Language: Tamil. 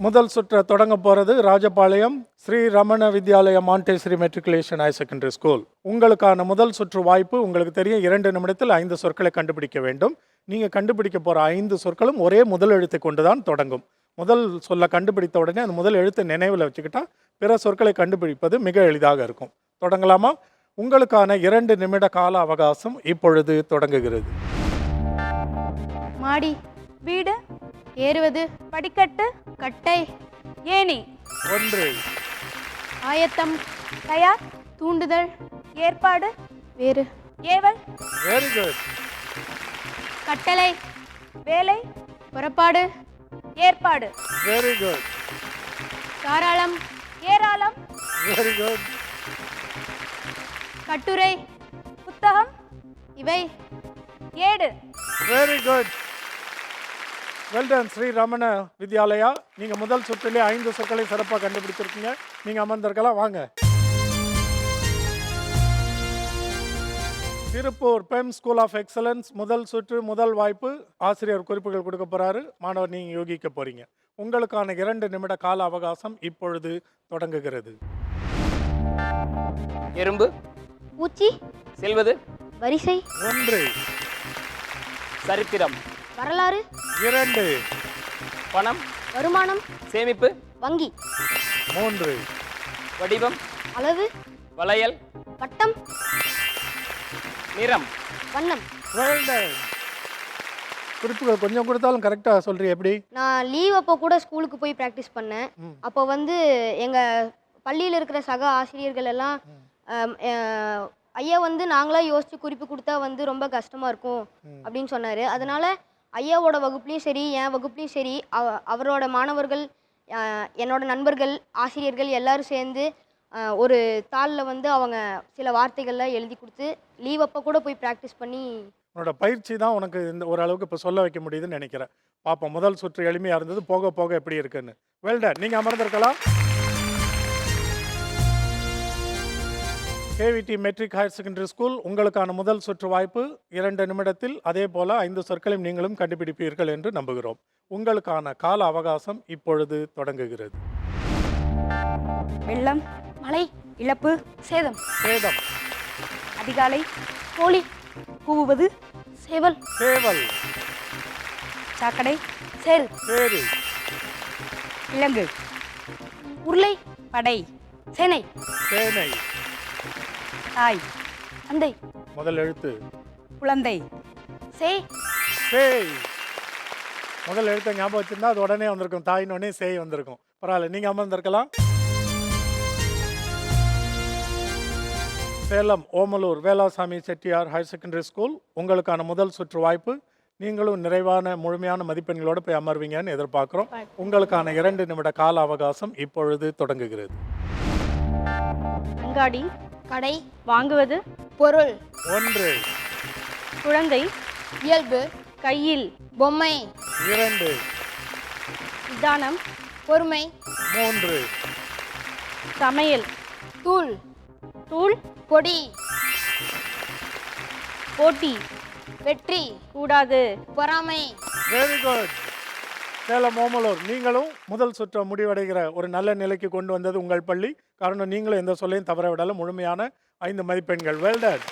முதல் சுற்றை தொடங்க போகிறது Rajapalayam Sri Ramana Vidyalaya Montessori matriculation higher secondary school. உங்களுக்கான முதல் சுற்று வாய்ப்பு உங்களுக்கு தெரியும், 2 நிமிடத்தில் 5 சொற்களை கண்டுபிடிக்க வேண்டும். நீங்கள் கண்டுபிடிக்க போகிற 5 சொற்களும் ஒரே முதல் எழுத்தை கொண்டு தான் தொடங்கும். முதல் சொல்ல கண்டுபிடித்த உடனே அந்த முதல் எழுத்தை நினைவில் வச்சுக்கிட்டா பிற சொற்களை கண்டுபிடிப்பது மிக எளிதாக இருக்கும். தொடங்கலாமா? உங்களுக்கான 2 நிமிட கால அவகாசம் இப்பொழுது தொடங்குகிறது. மாடி, வீடு, ஏறுவது, படிக்கட்டு, கட்டை, ஏணி. 1, ஆயத்தம், தயார், தூண்டுதல், ஏற்பாடு, வேறு, ஏவல், வெரி குட், கட்டளை, வேலை, புறப்பாடு, ஏற்பாடு, வெரி குட், தாராளம், ஏராளம், வெரி குட், கட்டுரை, புத்தகம், இவை, ஏடு. Very good, well done Shri Ramana Vidyalaya. நீங்கள் முதல் சுற்றிலே 5 சொற்களை சிறப்பாக கண்டுபிடிச்சிருக்கீங்க. நீங்கள் அமர்ந்திருக்கலாம், வாங்க. திருப்பூர் பெம் ஸ்கூல் ஆஃப் எக்ஸலன்ஸ் முதல் சுற்று முதல் வாய்ப்பு. ஆசிரியர் குறிப்புகள் கொடுக்க போகிறாரு, மாணவர் நீங்கள் யோகிக்க போகிறீங்க. உங்களுக்கான 2 நிமிட கால அவகாசம் இப்பொழுது தொடங்குகிறது. எறும்பு, பூச்சி, செல்வது, வரிசை, 1, சரித்திரம், வரலாறு, 2, பணம், வருமானம், சேமிப்பு, வங்கி, 3, வடிவம், அளவு, வளையல், வட்டம், நிறம், வண்ணம். well done. குறிப்புகள் கொஞ்சம் கொடுத்தாலும் கரெக்டாக சொல்கிறீ. எப்படி? நான் லீவ் அப்போ கூட ஸ்கூலுக்கு போய் ப்ராக்டிஸ் பண்ணேன். அப்போ வந்து எங்கள் பள்ளியில் இருக்கிற சக ஆசிரியர்கள் எல்லாம் ஐயா வந்து நாங்களா யோசித்து குறிப்பு கொடுத்தா வந்து ரொம்ப கஷ்டமாக இருக்கும் அப்படின்னு சொன்னார். அதனால் ஐயாவோட வகுப்புலேயும் சரி, என் வகுப்புலேயும் சரி, அவரோட மாணவர்கள், என்னோட நண்பர்கள், ஆசிரியர்கள் எல்லோரும் சேர்ந்து ஒரு தாளில் வந்து அவங்க சில வார்த்தைகள்லாம் எழுதி கொடுத்து லீவ் அப்போ கூட போய் ப்ராக்டிஸ் பண்ணி. உன்னோட பயிற்சி தான் உனக்கு இந்த ஓரளவுக்கு இப்போ சொல்ல வைக்க முடியுதுன்னு நினைக்கிறேன். பார்ப்போம், முதல் சுற்று எளிமையாக இருந்தது, போக போக எப்படி இருக்குன்னு. Well done. நீங்கள் அமர்ந்திருக்கலாம். KVD matric higher secondary school உங்களுக்கான முதல் சுற்று வாய்ப்பு 2 நிமிடத்தில். அதே போல் 5 சொற்களையும் நீங்களும் கண்டுபிடிப்பீர்கள் என்று நம்புகிறோம். உங்களுக்கான கால அவகாசம் இப்பொழுது தொடங்குகிறது. வெள்ளம், மழை, இழப்பு, சேதம். சேதம், அதிகாலை, கோழி, கூவுவது, சேவல், சேவல், சாக்கடை, சேறு, சேரு, விலங்கு, உருளை, படை, சேனை, சேனை, தாய், அந்தை, முதல் எழுத்து, குழந்தை, சேய், சேய். முதல் எழுத்தை ஞாபகம் வச்சிருந்தா அது உடனே வந்திருக்கும், தாயினோடனே சேய் வந்திருக்கும். பரவாயில்ல, நீங்கள் அமர்ந்திருக்கலாம். Salem Omalur Velasamy Chettiar higher secondary school உங்களுக்கான முதல் சுற்று வாய்ப்பு. நீங்களும் நிறைவான முழுமையான மதிப்பெண்களோடு போய் அமர்வீங்கன்னு எதிர்பார்க்குறோம். உங்களுக்கான 2 நிமிட கால அவகாசம் இப்பொழுது தொடங்குகிறது. அங்காடி, கடை, வாங்குவது, பொருள், 1, குழந்தை, இயல்பு, கையில், பொம்மை, 2, நிதானம், பொறுமை, 3, சமையல், தூள், தூள், பொடி, போட்டி, வெற்றி, கூடாது, பொறாமை. Very good. சேலம் ஓமலூர் நீங்களும் முதல் சுற்று முடிவடைகிற ஒரு நல்ல நிலைக்கு கொண்டு வந்தது உங்கள் பள்ளி. காரணம், நீங்களும் எந்த சொல்லையும் தவற விடாலும் முழுமையான 5 மதிப்பெண்கள். Well done.